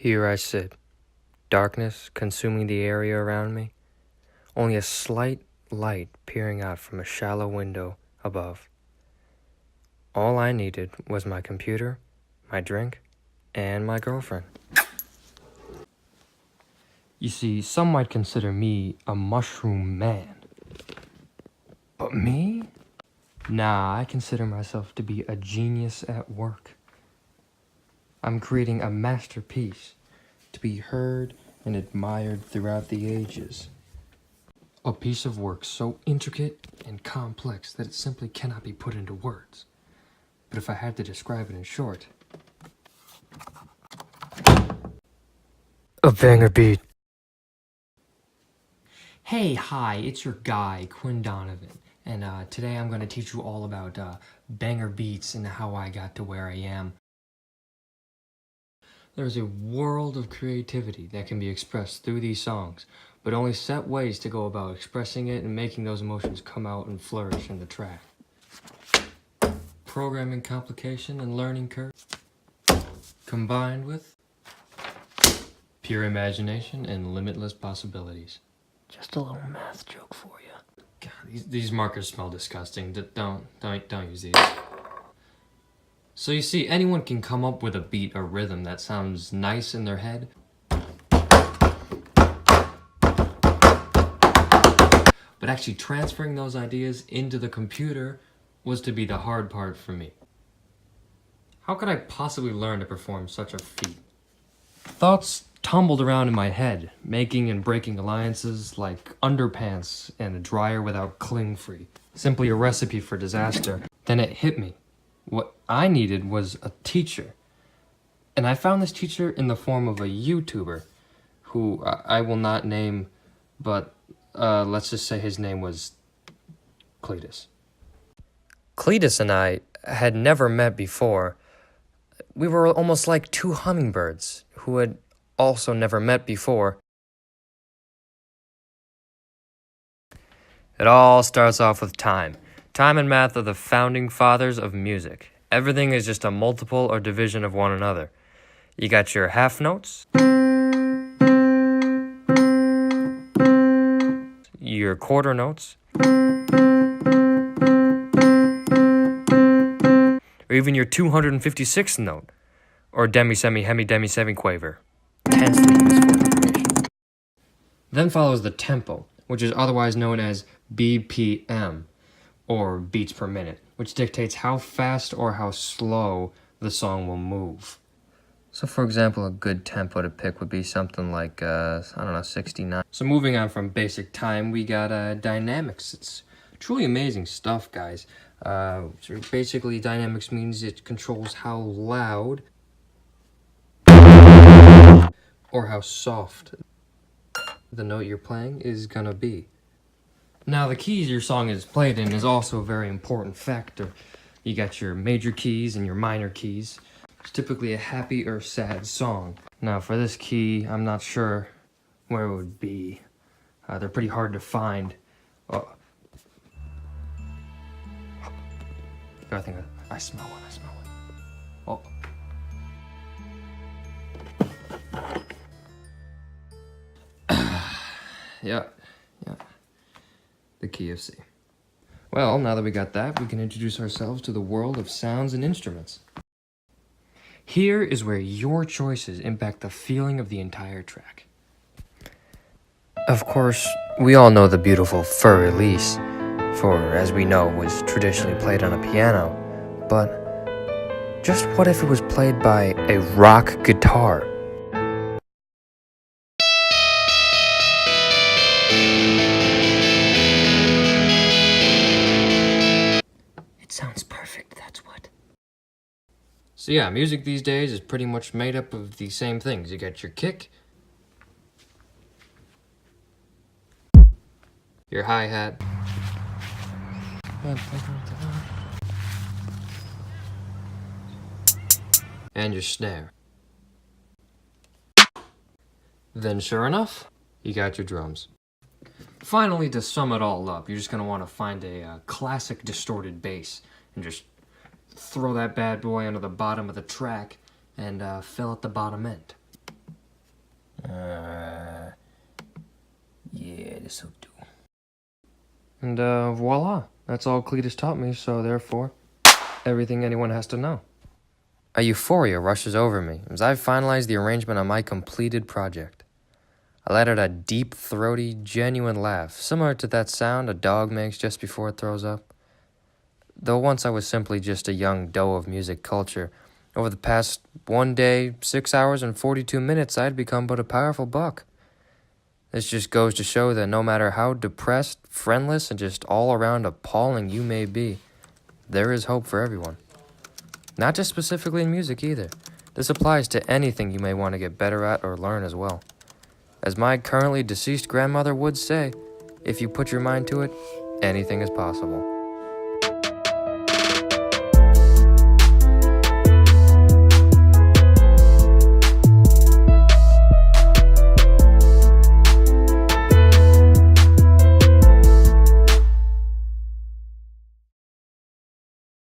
Here I sit, darkness consuming the area around me, only a slight light peering out from a shallow window above. All I needed was my computer, my drink, and my girlfriend. You see, some might consider me a mushroom man. But me? Nah, I consider myself to be a genius at work. I'm creating a masterpiece to be heard and admired throughout the ages. A piece of work so intricate and complex that it simply cannot be put into words. But if I had to describe it in short, a banger beat. Hey, hi, it's your guy, Quinn Donovan, and today I'm going to teach you all about banger beats and how I got to where I am. There's a world of creativity that can be expressed through these songs, but only set ways to go about expressing it and making those emotions come out and flourish in the track. Programming complication and learning curve, combined with pure imagination and limitless possibilities. Just a little math joke for you. God, these markers smell disgusting. Don't use these. So you see, anyone can come up with a beat or rhythm that sounds nice in their head, but actually transferring those ideas into the computer was to be the hard part for me. How could I possibly learn to perform such a feat? Thoughts tumbled around in my head, making and breaking alliances like underpants and a dryer without cling-free. Simply a recipe for disaster. Then it hit me. What I needed was a teacher. And I found this teacher in the form of a YouTuber, who I will not name, but let's just say his name was Cletus. Cletus and I had never met before. We were almost like two hummingbirds who had also never met before. It all starts off with time. Time and math are the founding fathers of music. Everything is just a multiple or division of one another. You got your half notes, your quarter notes, or even your 256th note, or demi-semi-hemi-demi-semi-quaver. Intensely useful information. Then follows the tempo, which is otherwise known as BPM, or beats per minute, which dictates how fast or how slow the song will move. So for example, a good tempo to pick would be something like, 69. So moving on from basic time, we got dynamics. It's truly amazing stuff, guys. So basically, dynamics means it controls how loud or how soft the note you're playing is gonna be. Now, the keys your song is played in is also a very important factor. You got your major keys and your minor keys. It's typically a happy or sad song. Now, for this key, I'm not sure where it would be. They're pretty hard to find. Oh. I think I smell one, Oh. Yeah. The key of C. Well, now that we got that, we can introduce ourselves to the world of sounds and instruments. Here is where your choices impact the feeling of the entire track. Of course, we all know the beautiful fur release, for as we know, was traditionally played on a piano, but just what if it was played by a rock guitar? Sounds perfect, that's what. So yeah, music these days is pretty much made up of the same things. You got your kick, your hi-hat, and your snare. Then sure enough, you got your drums. Finally, to sum it all up, you're just going to want to find a classic distorted bass and just throw that bad boy onto the bottom of the track and fill out the bottom end. Yeah, this'll do. And voila, that's all Cletus taught me, so therefore, everything anyone has to know. A euphoria rushes over me as I finalize the arrangement on my completed project. I let out a deep, throaty, genuine laugh, similar to that sound a dog makes just before it throws up. Though once I was simply just a young doe of music culture, over the past 1 day, 6 hours, and 42 minutes, I had become but a powerful buck. This just goes to show that no matter how depressed, friendless, and just all around appalling you may be, there is hope for everyone. Not just specifically in music either. This applies to anything you may want to get better at or learn as well. As my currently deceased grandmother would say, if you put your mind to it, anything is possible.